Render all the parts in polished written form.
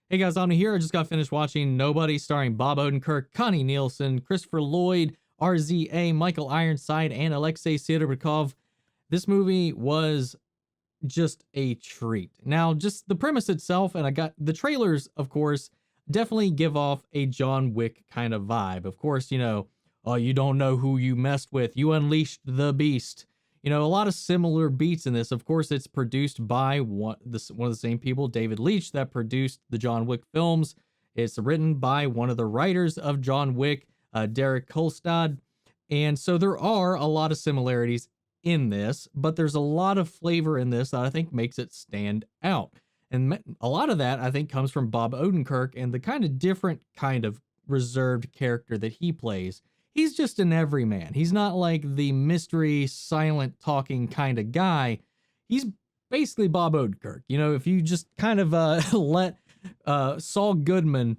Hey guys, I'm here. I just got finished watching Nobody, starring Bob Odenkirk, Connie Nielsen, Christopher Lloyd, RZA, Michael Ironside, and Aleksey Serebryakov. This movie was just a treat. Now, just the premise itself, and I got the trailers, of course, definitely give off a John Wick kind of vibe. Of course, oh, you don't know who you messed with. You unleashed the beast. A lot of similar beats in this. Of course, it's produced by one of the same people, David Leitch, that produced the John Wick films. It's written by one of the writers of John Wick, Derek Kolstad. And so there are a lot of similarities in this, but there's a lot of flavor in this that I think makes it stand out. And a lot of that, I think, comes from Bob Odenkirk and the kind of different kind of reserved character that he plays. He's just an everyman. He's not like the mystery, silent talking kind of guy. He's basically Bob Odenkirk. If you just kind of let Saul Goodman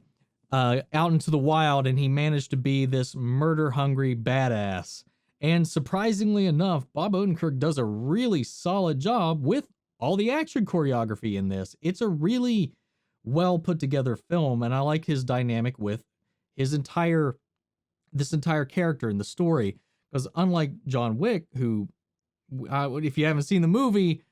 out into the wild and he managed to be this murder hungry badass. And surprisingly enough, Bob Odenkirk does a really solid job with all the action choreography in this. It's a really well put together film, and I like his dynamic with this entire character in the story. Because unlike John Wick, who, if you haven't seen the movie,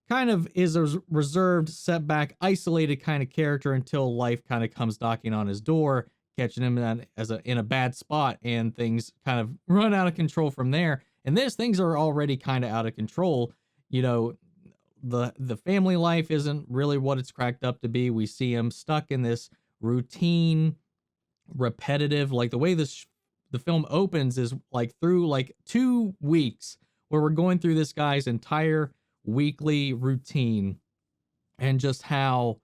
kind of is a reserved, setback, isolated kind of character until life kind of comes knocking on his door, catching him in a bad spot, and things kind of run out of control from there. And things are already kind of out of control. The family life isn't really what it's cracked up to be. We see him stuck in this routine, repetitive, like the way the film opens is like through like 2 weeks where we're going through this guy's entire weekly routine and just how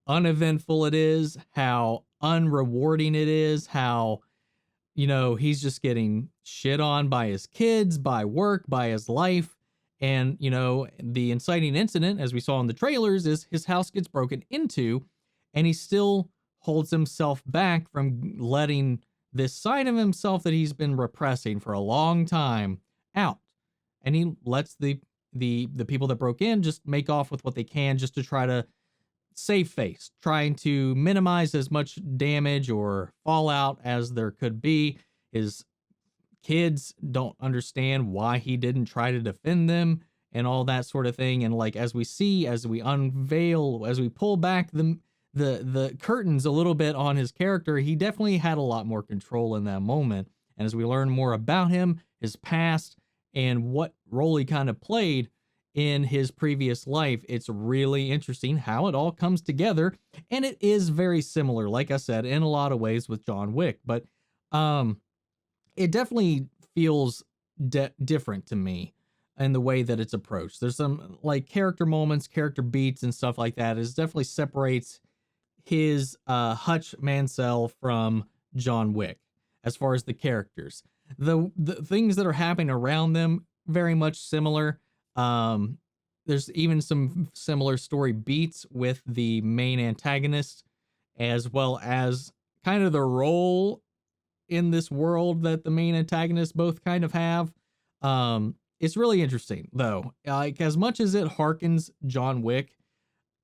uneventful it is, how unrewarding it is, how he's just getting shit on by his kids, by work, by his life. And the inciting incident, as we saw in the trailers, is his house gets broken into, and he still holds himself back from letting this side of himself that he's been repressing for a long time out. And he lets the people that broke in just make off with what they can, just to try to save face, trying to minimize as much damage or fallout as there could be. His kids don't understand why he didn't try to defend them and all that sort of thing. And like, as we unveil, as we pull back the curtains a little bit on his character, he definitely had a lot more control in that moment. And as we learn more about him, his past, and what role he kind of played in his previous life, it's really interesting how it all comes together. And it is very similar, like I said, in a lot of ways with John Wick, but it definitely feels different to me in the way that it's approached. There's some like character moments, character beats, and stuff like that. It definitely separates his Hutch Mansell from John Wick as far as the characters. The things that are happening around them, very much similar. There's even some similar story beats with the main antagonist, as well as kind of the role in this world that the main antagonists both kind of have. It's really interesting though. Like, as much as it harkens John Wick,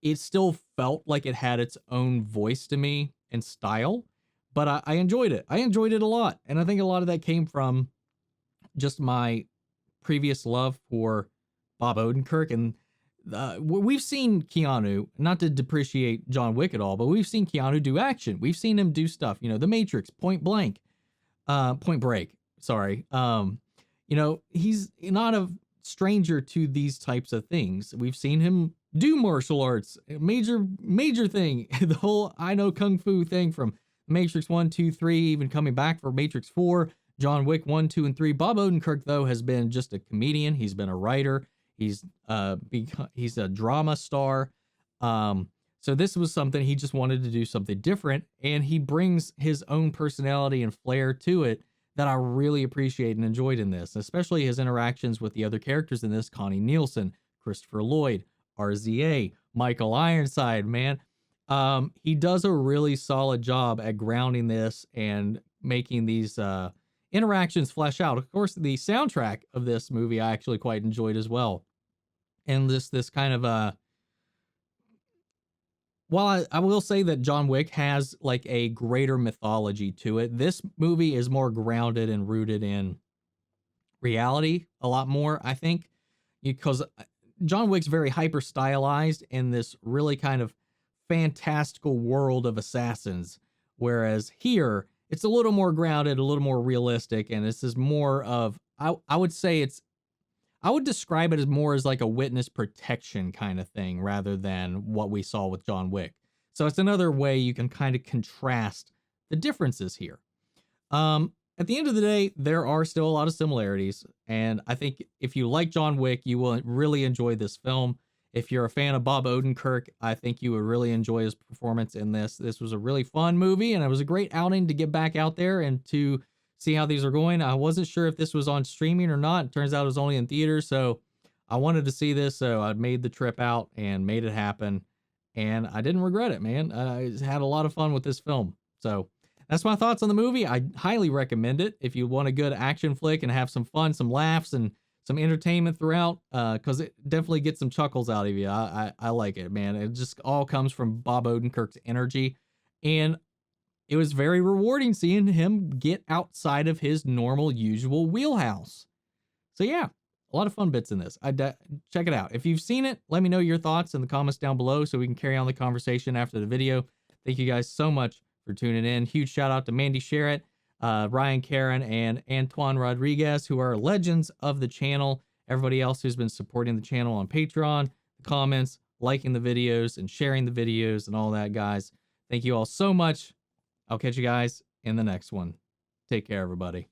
it still felt like it had its own voice to me and style, but I enjoyed it. I enjoyed it a lot. And I think a lot of that came from just my previous love for Bob Odenkirk. And we've seen Keanu, not to depreciate John Wick at all, but we've seen Keanu do action. We've seen him do stuff, The Matrix, Point Break. Sorry. He's not a stranger to these types of things. We've seen him do martial arts, major thing. The whole I know Kung Fu thing from Matrix 1, 2, 3, even coming back for Matrix 4, John Wick 1, 2, and 3. Bob Odenkirk, though, has been just a comedian. He's been a writer. He's a drama star. So this was something he just wanted to do something different, and he brings his own personality and flair to it that I really appreciate and enjoyed in this, especially his interactions with the other characters in this: Connie Nielsen, Christopher Lloyd, RZA, Michael Ironside, man. He does a really solid job at grounding this and making these interactions flesh out. Of course, the soundtrack of this movie I actually quite enjoyed as well. And this kind of while I will say that John Wick has like a greater mythology to it, this movie is more grounded and rooted in reality a lot more, I think, because John Wick's very hyper stylized in this really kind of fantastical world of assassins, whereas here it's a little more grounded, a little more realistic, and this is more of I would say I would describe it as more as like a witness protection kind of thing rather than what we saw with John Wick. So it's another way you can kind of contrast the differences here. At the end of the day, there are still a lot of similarities, and I think if you like John Wick, you will really enjoy this film. If you're a fan of Bob Odenkirk, I think you would really enjoy his performance in this. This was a really fun movie, and it was a great outing to get back out there and to see how these are going. I wasn't sure if this was on streaming or not. It turns out it was only in theaters, so I wanted to see this, so I made the trip out and made it happen, and I didn't regret it, man. I had a lot of fun with this film. So that's my thoughts on the movie. I highly recommend it if you want a good action flick and have some fun, some laughs, and some entertainment throughout, because it definitely gets some chuckles out of you. I like it, man. It just all comes from Bob Odenkirk's energy, and it was very rewarding seeing him get outside of his normal, usual wheelhouse. So yeah, a lot of fun bits in this. Check it out. If you've seen it, let me know your thoughts in the comments down below so we can carry on the conversation after the video. Thank you guys so much for tuning in. Huge shout out to Mandy Sherritt, Ryan Karen, and Antoine Rodriguez, who are legends of the channel. Everybody else who's been supporting the channel on Patreon, the comments, liking the videos, and sharing the videos and all that, guys. Thank you all so much. I'll catch you guys in the next one. Take care, everybody.